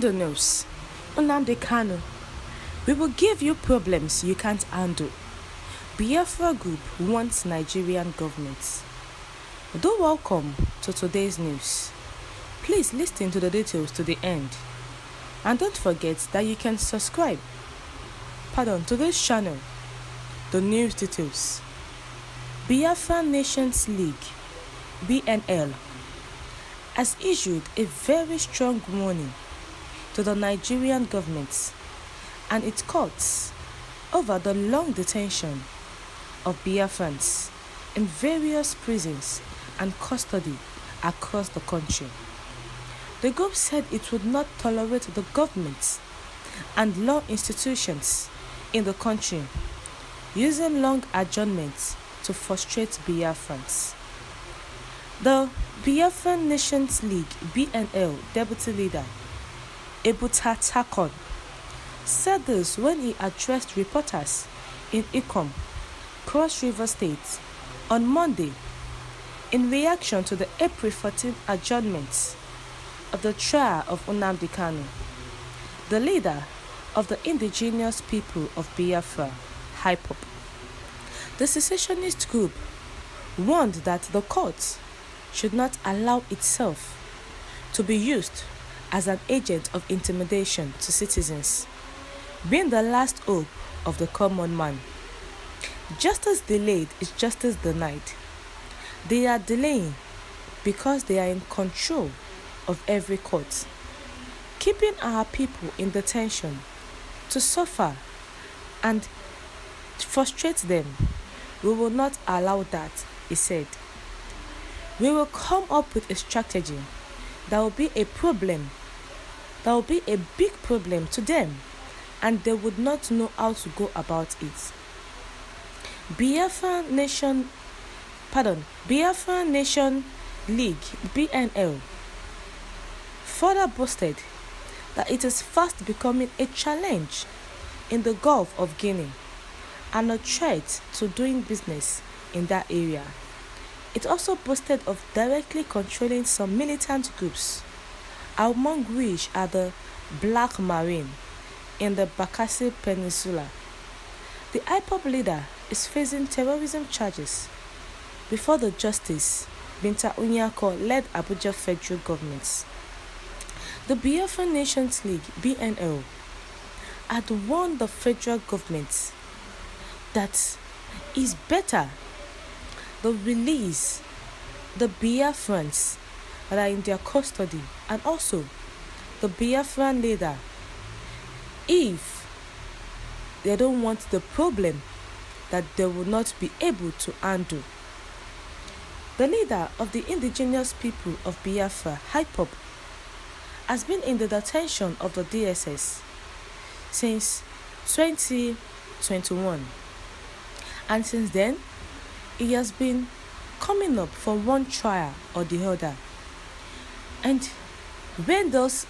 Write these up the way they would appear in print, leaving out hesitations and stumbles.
In the news, Nnamdi Kanu, we will give you problems you can't handle. Biafra group wants Nigerian government. Do welcome to today's news. Please listen to the details to the end. And don't forget that you can subscribe to this channel. The news details. Biafra Nations League, BNL, has issued a very strong warning to the Nigerian government and its courts over the long detention of Biafrans in various prisons and custody across the country. The group said it would not tolerate the government and law institutions in the country using long adjournments to frustrate Biafrans. The Biafra Nations League (BNL) deputy leader, Ebuta Takon, said this when he addressed reporters in Ikom, Cross River State, on Monday in reaction to the April 14th adjournment of the trial of Nnamdi Kanu, the leader of the indigenous people of Biafra, (IPOB). The secessionist group warned that the court should not allow itself to be used as an agent of intimidation to citizens, being the last hope of the common man. Justice delayed is justice denied. They are delaying because they are in control of every court, keeping our people in detention to suffer and frustrate them. We will not allow that, he said. We will come up with a strategy that will be a problem, that will be a big problem to them, and they would not know how to go about it. Biafra Nation League (BNL) further boasted that it is fast becoming a challenge in the Gulf of Guinea and a threat to doing business in that area. It also boasted of directly controlling some militant groups, among which are the Black Marine in the Bakassi Peninsula. The IPOB leader is facing terrorism charges before the Justice Binta Unyako-led Abuja federal government. The Biafra Nations League (BNL) had warned the federal government that it's better to release the Biafrans that are in their custody and also the Biafran leader if they don't want the problem that they will not be able to handle. The leader of the indigenous people of Biafra, (IPOB), has been in the detention of the DSS since 2021, and since then he has been coming up for one trial or the other. And when those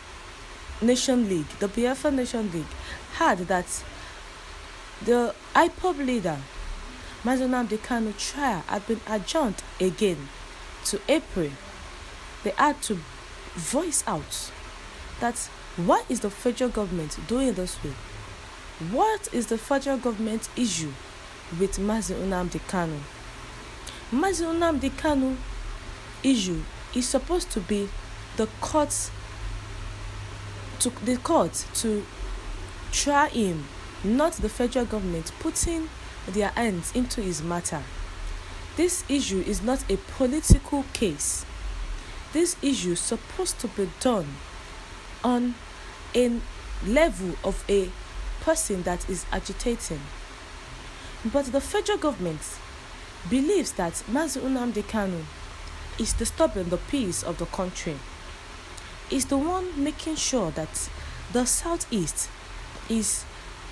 the Biafra Nation League, heard that the IPOB leader, Nnamdi Kanu trial had been adjourned again to April, they had to voice out that why is the federal government doing this way? What is the federal government issue with Nnamdi Kanu? Nnamdi Kanu issue is supposed to be the court to try him, not the federal government putting their hands into his matter. This issue is not a political case. This issue is supposed to be done on a level of a person that is agitating. But the federal government believes that Nnamdi Kanu is disturbing the peace of the country. Is the one making sure that the southeast is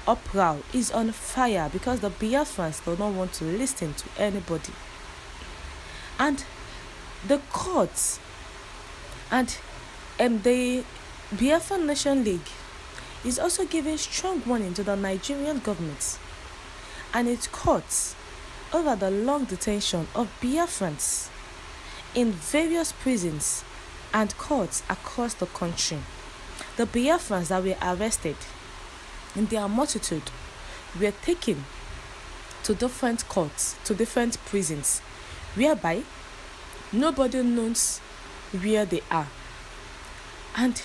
uproar, is on fire because the Biafrans do not want to listen to anybody. And the courts and the Biafra Nation League is also giving strong warning to the Nigerian government and its courts over the long detention of Biafrans in various prisons and courts across the country. The Biafrans that were arrested in their multitude were taken to different courts, to different prisons, whereby nobody knows where they are. And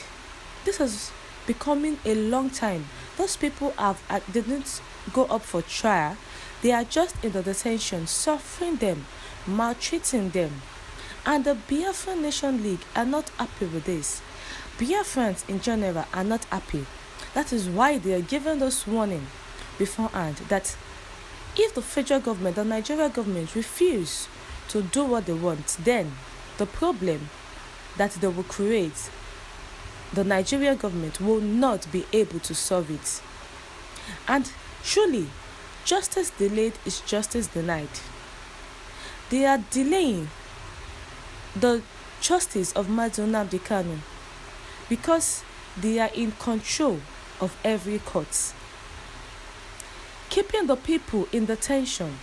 this is becoming a long time. Those people didn't go up for trial. They are just in the detention, suffering them, maltreating them. And the Biafra Nation League are not happy with this. Biafrans in general are not happy. That is why they are giving us warning beforehand that if the federal government, the Nigerian government, refuse to do what they want, then the problem that they will create, the Nigerian government will not be able to solve it. And truly, justice delayed is justice denied. They are delaying the justice of Nnamdi Kanu because they are in control of every court, keeping the people in detention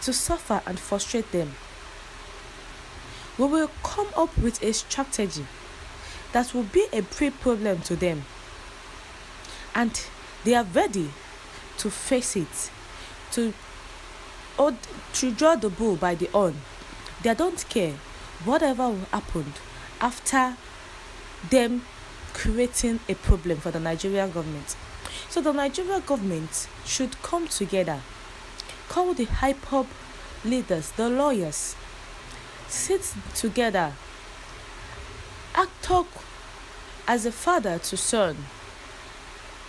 to suffer and frustrate them. We will come up with a strategy that will be a problem to them, and they are ready to face it, to draw the bull by the horn. They don't care whatever will happen after them creating a problem for the Nigerian government. So the Nigerian government should come together, call the hip-hop leaders, the lawyers, sit together, talk as a father to son,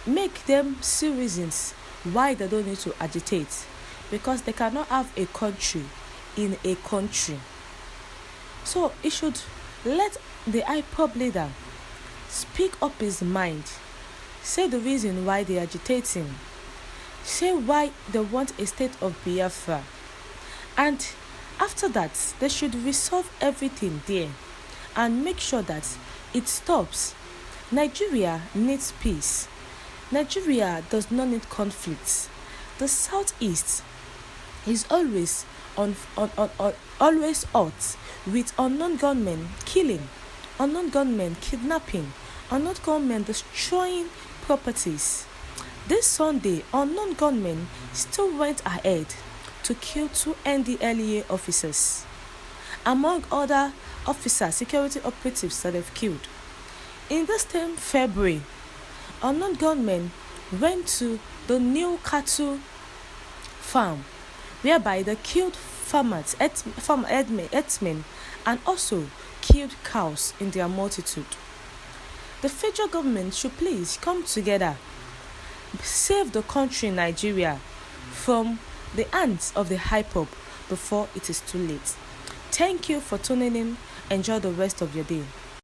make them see reasons why they don't need to agitate, because they cannot have a country in a country. So it should let the hip-hop leader speak up his mind, say the reason why they are agitating, say why they want a state of Biafra, and after that they should resolve everything there and make sure that it stops. Nigeria needs peace. Nigeria does not need conflicts. The southeast is always always hot with unknown gunmen killing, unknown gunmen kidnapping, unknown gunmen destroying properties. This Sunday, unknown gunmen still went ahead to kill 2 NDLEA officers, among other officers, security operatives that they've killed. In this same February, unknown gunmen went to the new cattle farm, whereby they killed farmers, herdsmen, and also killed cows in their multitude. The federal government should please come together, save the country Nigeria from the hands of the hip-hop before it is too late. Thank you for tuning in. Enjoy the rest of your day.